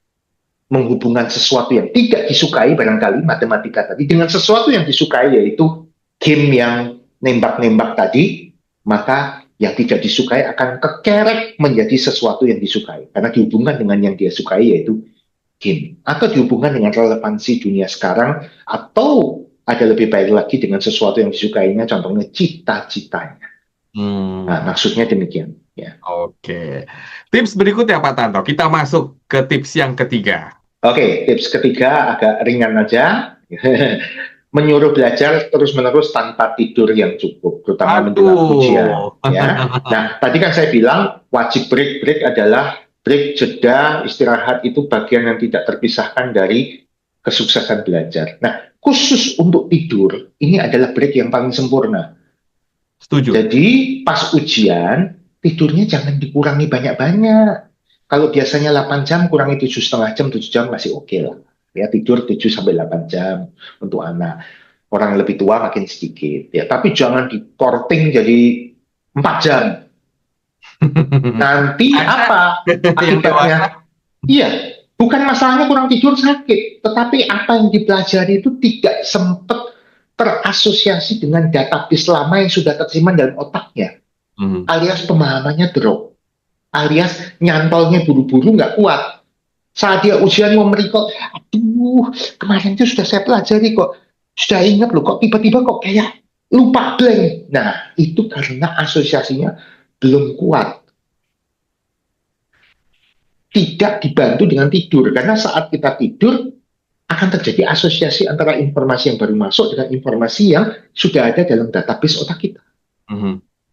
menghubungkan sesuatu yang tidak disukai, barangkali matematika tadi, dengan sesuatu yang disukai, yaitu game yang nembak-nembak tadi, maka yang tidak disukai akan kekerek menjadi sesuatu yang disukai. Karena dihubungkan dengan yang dia sukai, yaitu game. Atau dihubungkan dengan relevansi dunia sekarang, atau ada lebih baik lagi dengan sesuatu yang disukainya, contohnya cita-citanya. Nah, maksudnya demikian. Ya. Oke. Tips berikutnya Pak Tanto, kita masuk ke tips yang ketiga. Oke, tips ketiga agak ringan aja. Menyuruh belajar terus-menerus tanpa tidur yang cukup, terutama menjelang ujian. Ya. Nah, tadi kan saya bilang wajib break. Break adalah break, jeda, istirahat itu bagian yang tidak terpisahkan dari kesuksesan belajar. Nah, khusus untuk tidur, ini adalah break yang paling sempurna. Setuju. Jadi, pas ujian, tidurnya jangan dikurangi banyak-banyak. Kalau biasanya 8 jam, kurangi 7,5 jam, 7 jam masih oke lah. Ya, tidur 7-8 jam untuk anak. Orang lebih tua makin sedikit. Ya, tapi jangan dikorting jadi 4 jam. Nanti apa akibatnya? Iya, bukan masalahnya kurang tidur sakit, tetapi apa yang dipelajari itu tidak sempat terasosiasi dengan database lama yang sudah tersimpan dalam otaknya. Alias pemahamannya drop. Alias nyantolnya buru-buru nggak kuat. Saat dia ujian mau merecall, aduh, kemarin itu sudah saya pelajari kok. Sudah ingat loh, kok tiba-tiba kok kayak lupa blank. Nah, itu karena asosiasinya belum kuat. Tidak dibantu dengan tidur. Karena saat kita tidur, akan terjadi asosiasi antara informasi yang baru masuk dengan informasi yang sudah ada dalam database otak kita.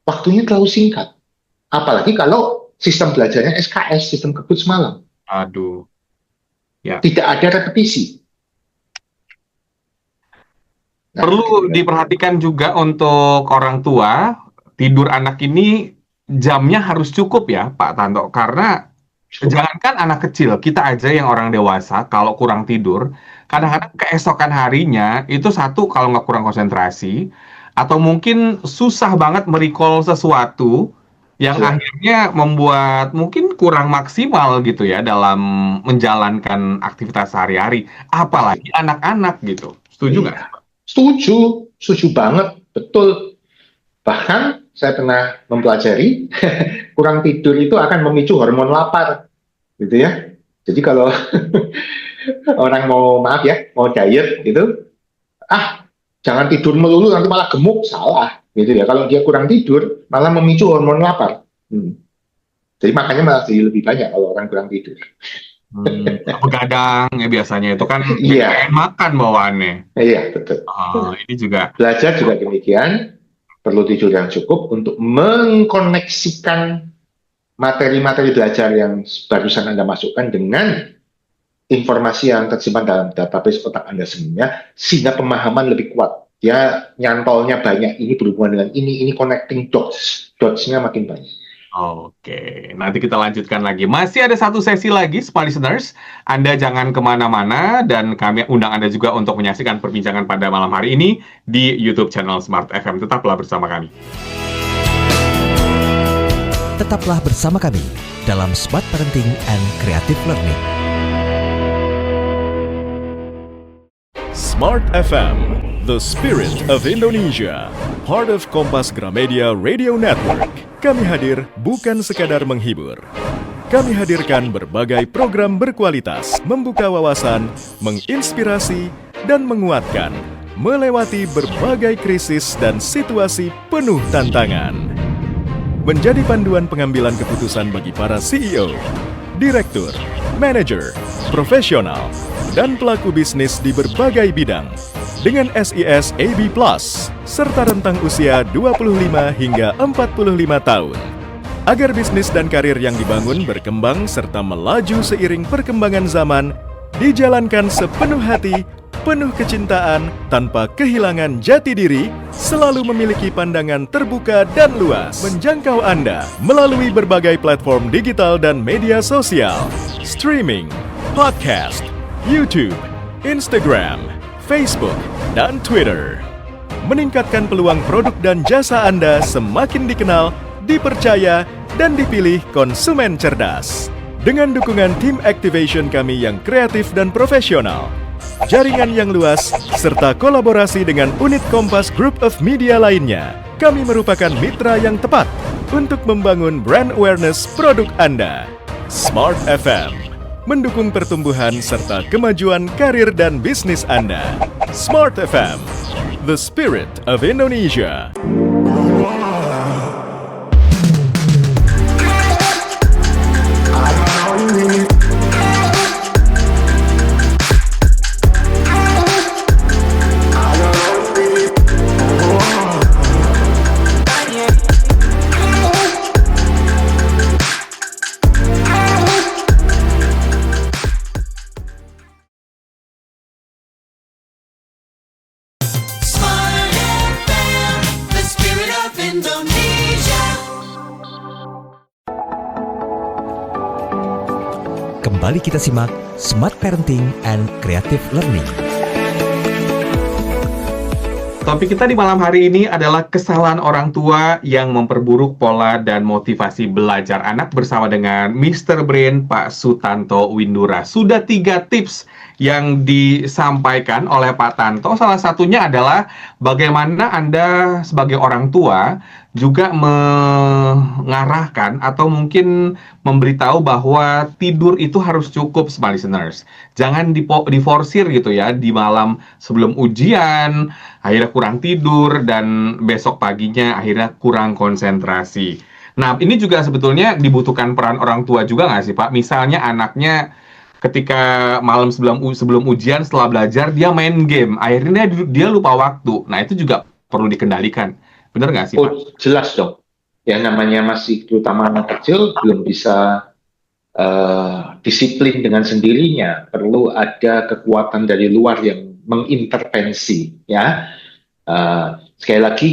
Waktunya terlalu singkat. Apalagi kalau sistem belajarnya SKS, sistem kebut semalam. Aduh. Ya. Tidak ada repetisi. Nah, perlu diperhatikan juga untuk orang tua, tidur anak ini jamnya harus cukup ya Pak Tanto. Karena jangankan anak kecil, kita aja yang orang dewasa kalau kurang tidur, kadang-kadang keesokan harinya itu satu kalau nggak kurang konsentrasi, atau mungkin susah banget merecall sesuatu yang akhirnya membuat mungkin kurang maksimal gitu ya dalam menjalankan aktivitas sehari-hari. Apalagi anak-anak gitu. Setuju nggak? Setuju banget, betul. Bahkan saya pernah mempelajari kurang tidur itu akan memicu hormon lapar, gitu ya. Jadi kalau orang mau diet, gitu, jangan tidur melulu nanti malah gemuk, salah, gitu ya. Kalau dia kurang tidur malah memicu hormon lapar. Jadi makanya malah jadi lebih banyak kalau orang kurang tidur. Begadang ya biasanya itu kan makan bawaannya. Iya, betul. Ini juga belajar juga demikian. Perlu tidur yang cukup untuk mengkoneksikan materi-materi belajar yang barusan Anda masukkan dengan informasi yang tersimpan dalam database otak Anda sebelumnya, sehingga pemahaman lebih kuat. Dia nyantolnya banyak, ini berhubungan dengan ini connecting dots-nya makin banyak. Oke, nanti kita lanjutkan lagi. Masih ada satu sesi lagi, Smart Listeners. Anda jangan kemana-mana, dan kami undang Anda juga untuk menyaksikan perbincangan pada malam hari ini di YouTube channel Smart FM. Tetaplah bersama kami. Tetaplah bersama kami dalam Smart Parenting and Creative Learning. Smart FM, the spirit of Indonesia, part of Kompas Gramedia Radio Network. Kami hadir bukan sekadar menghibur. Kami hadirkan berbagai program berkualitas, membuka wawasan, menginspirasi, dan menguatkan, melewati berbagai krisis dan situasi penuh tantangan. Menjadi panduan pengambilan keputusan bagi para CEO, direktur, manajer, profesional, dan pelaku bisnis di berbagai bidang dengan SIS AB+, serta rentang usia 25 hingga 45 tahun. Agar bisnis dan karir yang dibangun berkembang serta melaju seiring perkembangan zaman, dijalankan sepenuh hati, penuh kecintaan, tanpa kehilangan jati diri, selalu memiliki pandangan terbuka dan luas, menjangkau Anda melalui berbagai platform digital dan media sosial, streaming, podcast, YouTube, Instagram, Facebook, dan Twitter. Meningkatkan peluang produk dan jasa Anda semakin dikenal, dipercaya, dan dipilih konsumen cerdas. Dengan dukungan tim activation kami yang kreatif dan profesional, jaringan yang luas, serta kolaborasi dengan unit Kompas Group of Media lainnya, kami merupakan mitra yang tepat untuk membangun brand awareness produk Anda. Smart FM, mendukung pertumbuhan serta kemajuan karir dan bisnis Anda. Smart FM, the spirit of Indonesia. Smart FM, the spirit of Indonesia. Kembali kita simak Smart Parenting and Creative Learning. Topik kita di malam hari ini adalah kesalahan orang tua yang memperburuk pola dan motivasi belajar anak bersama dengan Mr. Brain Pak Sutanto Windura. Sudah 3 tips yang disampaikan oleh Pak Tanto. Salah satunya adalah bagaimana Anda sebagai orang tua juga mengarahkan atau mungkin memberitahu bahwa tidur itu harus cukup, smart listeners. Jangan diforsir gitu ya, di malam sebelum ujian, akhirnya kurang tidur, dan besok paginya akhirnya kurang konsentrasi. Nah, ini juga sebetulnya dibutuhkan peran orang tua juga nggak sih, Pak? Misalnya anaknya ketika malam sebelum ujian, setelah belajar, dia main game. Akhirnya dia lupa waktu. Nah, itu juga perlu dikendalikan. Benar nggak sih, Pak? Oh, jelas dong. Yang namanya masih terutama anak kecil belum bisa disiplin dengan sendirinya. Perlu ada kekuatan dari luar yang mengintervensi. Ya, sekali lagi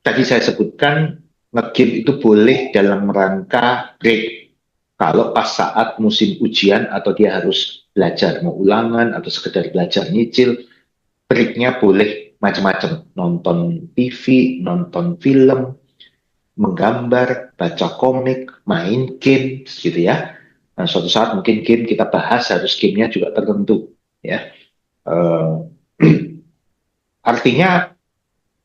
tadi saya sebutkan nge-game itu boleh dalam rangka break. Kalau pas saat musim ujian atau dia harus belajar mau ulangan atau sekedar belajar nyicil, breaknya boleh macam-macam, nonton TV, nonton film, menggambar, baca komik, main game, gitu ya. Nah, suatu saat mungkin game kita bahas harus gamenya juga tertentu, ya. Artinya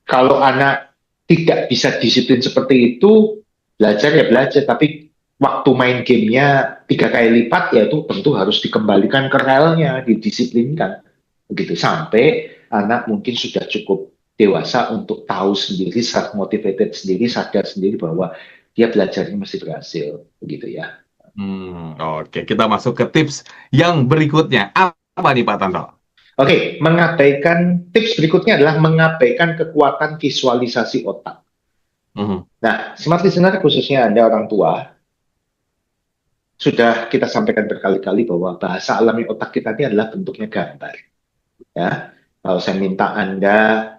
kalau anak tidak bisa disiplin seperti itu, belajar ya belajar, tapi waktu main gamenya 3 kali lipat, ya itu tentu harus dikembalikan ke relnya, didisiplinkan, begitu sampai anak mungkin sudah cukup dewasa untuk tahu sendiri, self-motivated sendiri, sadar sendiri bahwa dia belajarnya mesti berhasil, begitu ya. Oke, kita masuk ke tips yang berikutnya. Apa nih, Pak Tanto? Oke, tips berikutnya adalah mengabaikan kekuatan visualisasi otak. Nah, smart listener khususnya Anda orang tua, sudah kita sampaikan berkali-kali bahwa bahasa alami otak kita ini adalah bentuknya gambar. Ya, kalau saya minta Anda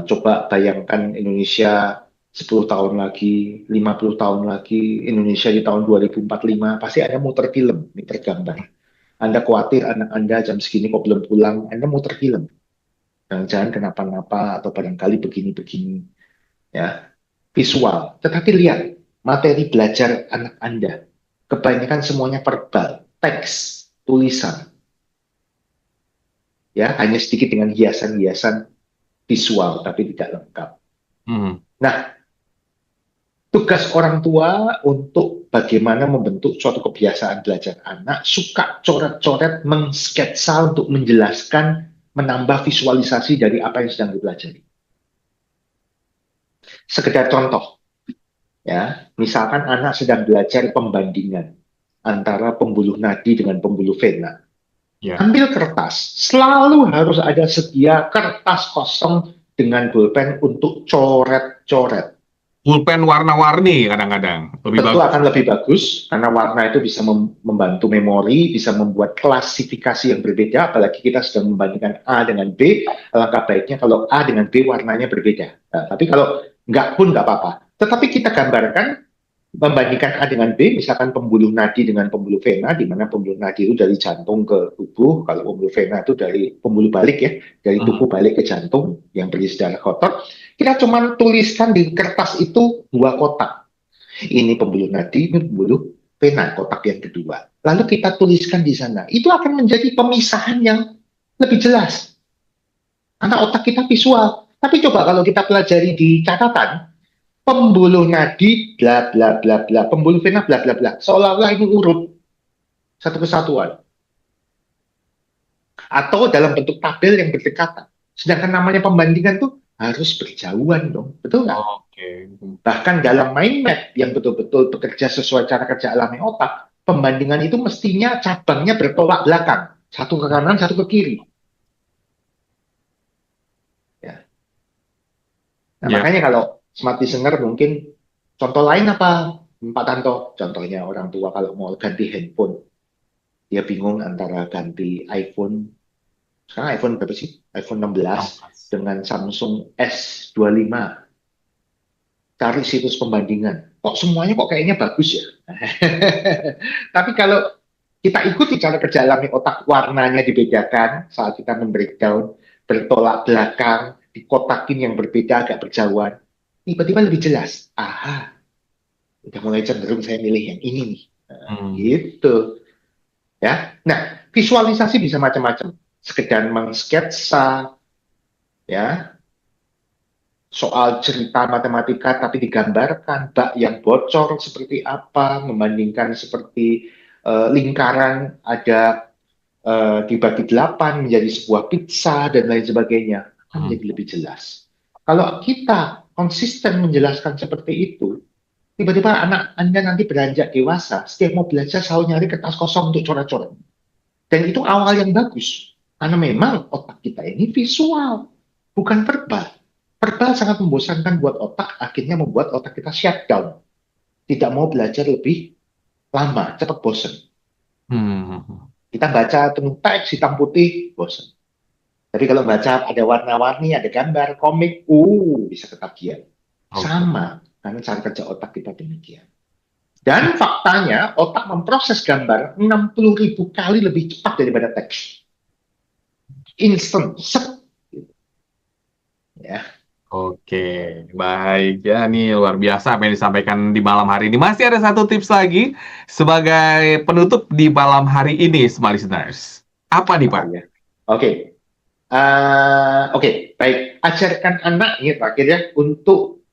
coba bayangkan Indonesia 10 tahun lagi, 50 tahun lagi, Indonesia di tahun 2045, pasti Anda muter film, muter gambar. Anda khawatir anak Anda jam segini kok belum pulang, Anda muter film. Jangan-jangan kenapa-napa atau barangkali begini-begini. Ya, visual. Tetapi lihat, materi belajar anak Anda. Kebanyakan semuanya verbal, teks, tulisan. Ya, hanya sedikit dengan hiasan-hiasan visual, tapi tidak lengkap. Nah, tugas orang tua untuk bagaimana membentuk suatu kebiasaan belajar anak, suka coret-coret, mengsketsa untuk menjelaskan, menambah visualisasi dari apa yang sedang dipelajari. Sekedar contoh, ya, misalkan anak sedang belajar pembandingan antara pembuluh nadi dengan pembuluh vena. Ya. Ambil kertas, selalu harus ada sedia kertas kosong dengan bolpen untuk coret-coret. Pulpen warna-warni kadang-kadang lebih Tentu bagus. akan lebih bagus karena warna itu bisa membantu memori, bisa membuat klasifikasi yang berbeda. Apalagi kita sedang membandingkan A dengan B, alangkah baiknya kalau A dengan B warnanya berbeda. Nah, tapi kalau enggak pun enggak apa-apa. Tetapi kita gambarkan membandingkan A dengan B, misalkan pembuluh nadi dengan pembuluh vena, di mana pembuluh nadi itu dari jantung ke tubuh, kalau pembuluh vena itu dari pembuluh balik ya, dari tubuh balik ke jantung yang berisi darah kotor. Kita cuma tuliskan di kertas itu 2 kotak. Ini pembuluh nadi, ini pembuluh vena, kotak yang kedua. Lalu kita tuliskan di sana. Itu akan menjadi pemisahan yang lebih jelas. Karena otak kita visual. Tapi coba kalau kita pelajari di catatan, pembuluh nadi, bla bla bla bla, pembuluh vena, bla bla bla, seolah-olah ini urut satu kesatuan. Atau dalam bentuk tabel yang berdekatan. Sedangkan namanya pembandingan tuh harus berjauhan dong, betul nggak? Oke. Bahkan dalam mind map yang betul-betul bekerja sesuai cara kerja alami otak, pembandingan itu mestinya cabangnya bertolak belakang. Satu ke kanan, satu ke kiri. Ya. Nah, Ya. makanya kalau smart listener mungkin contoh lain apa, Pak Tanto? Contohnya orang tua kalau mau ganti handphone, dia bingung antara ganti iPhone. Sekarang iPhone berapa sih? iPhone 16 dengan Samsung S25. Cari situs pembandingan. Kok semuanya kok kayaknya bagus ya? Tapi kalau kita ikuti cara kerja alami otak, warnanya dibedakan saat kita membreakdown, bertolak belakang, dikotakin yang berbeda agak berjauhan, tiba-tiba lebih jelas. Aha, udah mulai cenderung saya milih yang ini nih. Gitu. Ya. Nah, visualisasi bisa macam-macam. Sekedar mengsketsa, ya, soal cerita matematika tapi digambarkan bak yang bocor seperti apa, membandingkan seperti lingkaran ada dibagi 8 menjadi sebuah pizza dan lain sebagainya, kan jadi lebih jelas. Kalau kita konsisten menjelaskan seperti itu, tiba-tiba anak Anda nanti beranjak dewasa, setiap mau belajar selalu nyari kertas kosong untuk coret-coret. Dan itu awal yang bagus. Karena memang otak kita ini visual, bukan verbal. Verbal sangat membosankan buat otak, akhirnya membuat otak kita shutdown. Tidak mau belajar lebih lama, cepat bosan. Kita baca penuh teks, hitam putih, bosan. Tapi kalau baca ada warna-warni, ada gambar, komik, bisa ketagihan. Sama, karena cara kerja otak kita demikian. Dan faktanya, otak memproses gambar 60.000 kali lebih cepat daripada teks. Instant, set. Ya. Oke, baik ya, nih luar biasa apa yang disampaikan di malam hari ini. Masih ada satu tips lagi sebagai penutup di malam hari ini, Smart Listeners. Apa nih, Pak? Oke. Oke, baik. Ajarkan anak ini terakhir ya untuk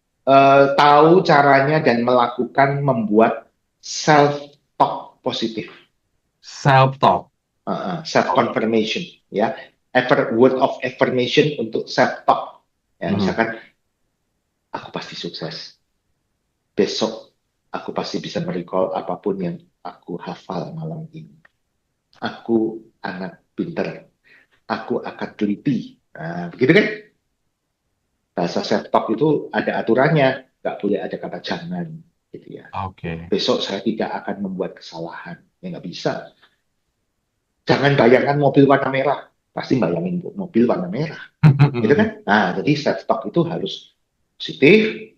tahu caranya dan melakukan membuat self-talk positif. Self-talk. Self-confirmation. Ya. Word of affirmation untuk self-talk. Ya, misalkan, aku pasti sukses. Besok, aku pasti bisa merecall apapun yang aku hafal malam ini. Aku anak pinter. Aku akan teliti. Nah, begitu kan? Bahasa self-talk itu ada aturannya. Nggak boleh ada kata jangan. Gitu ya. Oke. Besok saya tidak akan membuat kesalahan. Ya nggak bisa. Jangan bayangkan mobil warna merah. Pasti bayangin mobil warna merah. Gitu kan? Nah, jadi self-talk itu harus positif,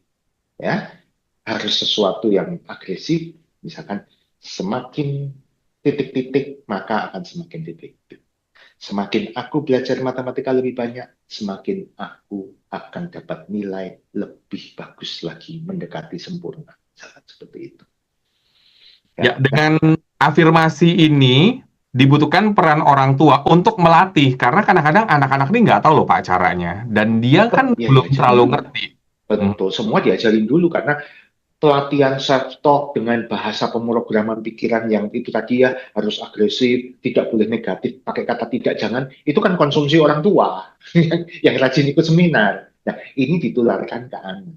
ya, harus sesuatu yang agresif. Misalkan semakin titik-titik, maka akan semakin titik. Semakin aku belajar matematika lebih banyak, semakin aku akan dapat nilai lebih bagus lagi, mendekati sempurna. Sangat seperti itu. Ya, dengan afirmasi ini dibutuhkan peran orang tua untuk melatih, karena kadang-kadang anak-anak ini nggak tahu loh Pak caranya, dan dia kan belum terlalu ngerti. Betul, semua diajarin dulu karena pelatihan self-talk dengan bahasa pemrograman pikiran yang itu tadi ya, harus agresif, tidak boleh negatif, pakai kata tidak, jangan, itu kan konsumsi orang tua yang rajin ikut seminar. Nah, ini ditularkan ke anak,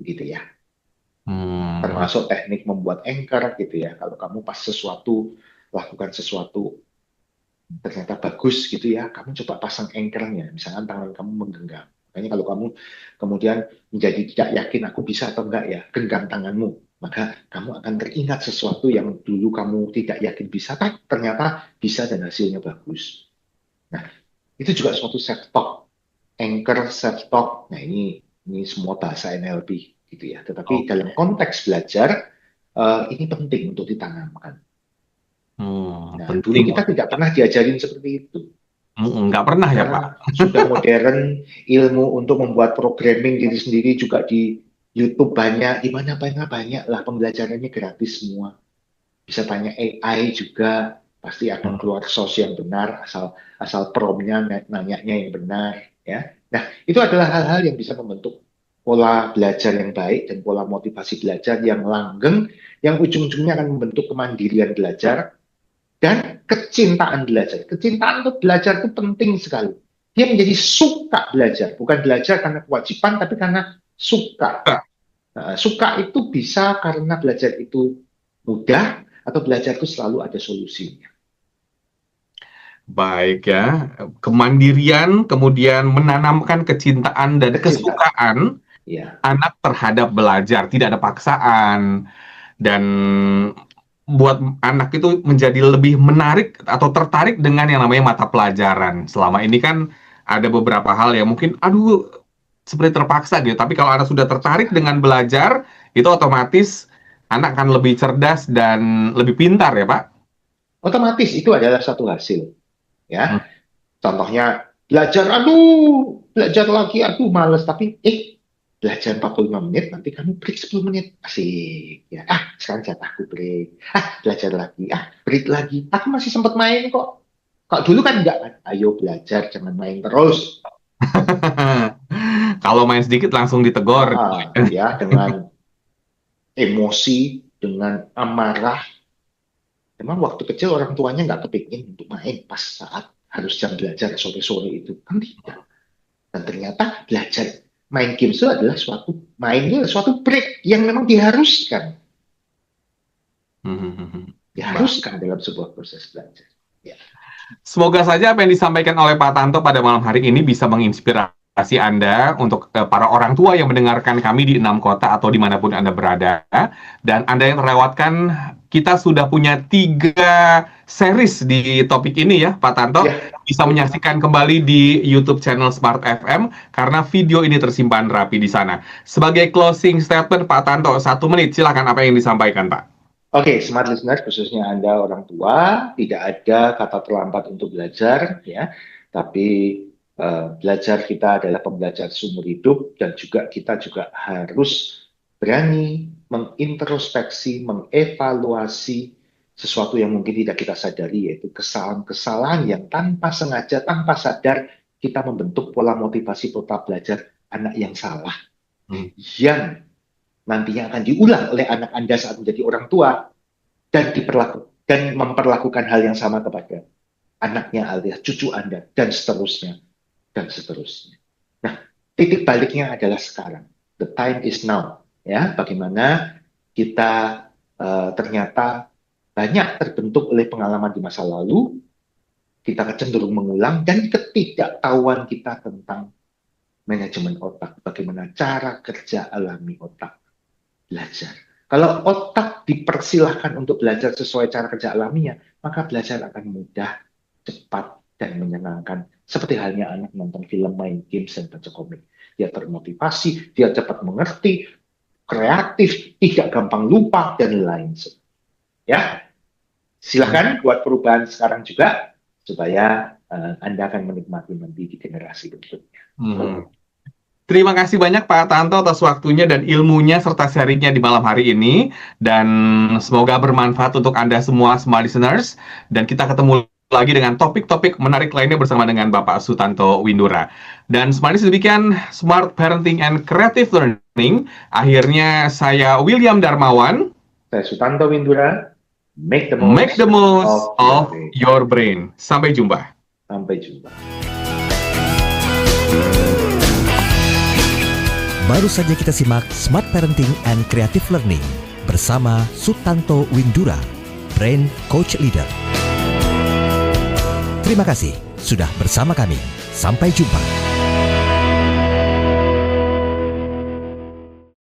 gitu ya. Termasuk teknik membuat anchor gitu ya. Kalau kamu pas lakukan sesuatu ternyata bagus gitu ya, kamu coba pasang anchornya, misalkan tangan kamu menggenggam. Makanya kalau kamu kemudian menjadi tidak yakin aku bisa atau enggak ya, genggam tanganmu, maka kamu akan teringat sesuatu yang dulu kamu tidak yakin bisa, kan ternyata bisa dan hasilnya bagus. Nah, itu juga suatu self-talk, anchor self-talk. Nah, ini semua bahasa NLP gitu ya. Tetapi dalam konteks belajar, ini penting untuk ditanamkan. Nah, dulu kita tidak pernah diajarin seperti itu. Nggak pernah ya Pak? Sudah modern, ilmu untuk membuat programming diri sendiri juga di YouTube banyak, di mana banyak lah, pembelajarannya gratis semua. Bisa tanya AI juga, pasti akan keluar source yang benar, asal promnya nanyanya yang benar, ya. Nah, itu adalah hal-hal yang bisa membentuk pola belajar yang baik dan pola motivasi belajar yang langgeng, yang ujung-ujungnya akan membentuk kemandirian belajar dan kecintaan belajar. Kecintaan untuk belajar itu penting sekali. Dia menjadi suka belajar, bukan belajar karena kewajiban, tapi karena suka. Nah, suka itu bisa karena belajar itu mudah, atau belajar itu selalu ada solusinya. Baik ya, kemandirian, kemudian menanamkan kecintaan dan kesukaan Ya, anak terhadap belajar, tidak ada paksaan, dan buat anak itu menjadi lebih menarik atau tertarik dengan yang namanya mata pelajaran. Selama ini kan ada beberapa hal yang mungkin, aduh, seperti terpaksa gitu. Tapi kalau anak sudah tertarik dengan belajar, itu otomatis anak akan lebih cerdas dan lebih pintar ya, Pak? otomatis itu adalah satu hasil. Ya, Hmm. contohnya belajar lagi, aduh males, tapi belajar 45 menit, nanti kamu break 10 menit, asik ya. Sekarang jatahku break, belajar lagi, break lagi, aku masih sempat main kok. Kalau dulu kan enggak kan, ayo belajar, jangan main terus. Kalau main sedikit langsung ditegor. Ya, dengan emosi, dengan amarah. Memang waktu kecil orang tuanya nggak kepingin untuk main pas saat harus jam belajar sore-sore itu, kan tidak. Dan ternyata belajar main game itu adalah suatu break yang memang diharuskan dalam sebuah proses belajar. Ya. Semoga saja apa yang disampaikan oleh Pak Tanto pada malam hari ini bisa menginspirasi Anda untuk para orang tua yang mendengarkan kami di 6 kota atau dimanapun Anda berada. Dan Anda yang terlewatkan, kita sudah punya 3 series di topik ini ya, Pak Tanto. Ya. Bisa menyaksikan kembali di YouTube channel Smart FM karena video ini tersimpan rapi di sana. Sebagai closing statement, Pak Tanto, 1 menit, silakan apa yang disampaikan, Pak. Oke, smart listeners, khususnya Anda orang tua, tidak ada kata terlambat untuk belajar, ya. Tapi belajar kita adalah pembelajar seumur hidup, dan juga kita juga harus berani mengintrospeksi, mengevaluasi sesuatu yang mungkin tidak kita sadari, yaitu kesalahan-kesalahan yang tanpa sengaja, tanpa sadar, kita membentuk pola motivasi pola belajar anak yang salah. Yang nantinya akan diulang oleh anak Anda saat menjadi orang tua dan memperlakukan hal yang sama kepada anaknya alias cucu Anda dan seterusnya dan seterusnya. Nah, titik baliknya adalah sekarang. The time is now. Ya, bagaimana kita ternyata banyak terbentuk oleh pengalaman di masa lalu, kita cenderung mengulang, dan ketidaktahuan kita tentang manajemen otak, bagaimana cara kerja alami otak belajar. Kalau otak dipersilahkan untuk belajar sesuai cara kerja alaminya, maka belajar akan mudah, cepat, dan menyenangkan. Seperti halnya anak nonton film, main games, dan baca komik. Dia termotivasi, dia cepat mengerti, kreatif, tidak gampang lupa, dan lain sebagainya. Ya, silahkan buat perubahan sekarang juga, supaya Anda akan menikmati nanti di generasi berikutnya. Terima kasih banyak Pak Tanto atas waktunya dan ilmunya serta sharingnya di malam hari ini. Dan semoga bermanfaat untuk Anda semua listeners. Dan kita ketemu lagi dengan topik-topik menarik lainnya bersama dengan Bapak Sutanto Windura. Dan semanis demikian Smart Parenting and Creative Learning. Akhirnya saya William Darmawan. Saya Sutanto Windura. Make the most of your brain. Sampai jumpa. Sampai jumpa. Baru saja kita simak Smart Parenting and Creative Learning bersama Sutanto Windura, Brain Coach Leader. Terima kasih sudah bersama kami. Sampai jumpa.